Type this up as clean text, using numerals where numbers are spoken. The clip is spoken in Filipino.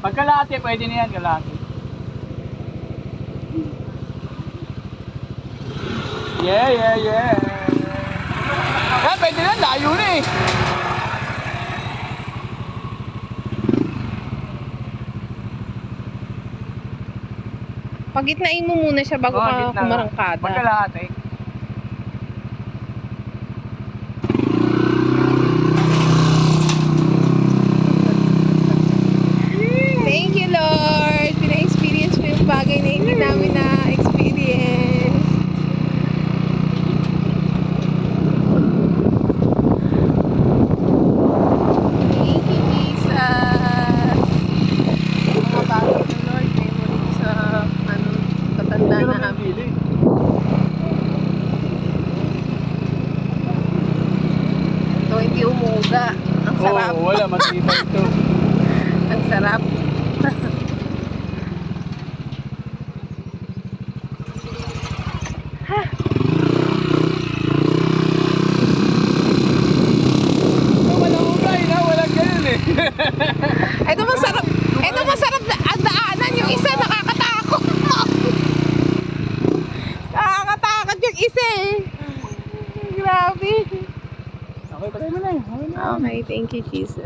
Pag kalahati, pwede na yan, kalahati. Yeah. Pwede na, layo na eh. Pagitnain mo muna siya bago ka Gitna. kumarangkada. Pag kalahati. Thank you, Lord. Pina-experience mo yung bagay na hindi namin na-experience. Thank you, Jesus. Mga bagay ng Lord, memory sa katanda na namin. Ito hindi umuuga. Ang sarap. Oo, wala, matibay ito. Ang sarap. Walang ugay na, walang ganun eh. Ito masarap. Ito masarap na ang daanan. Yung isa nakakatakot. Nakakatakot yung isa eh. Grabe. Okay, patay mo na eh. Okay, thank you, Jesus.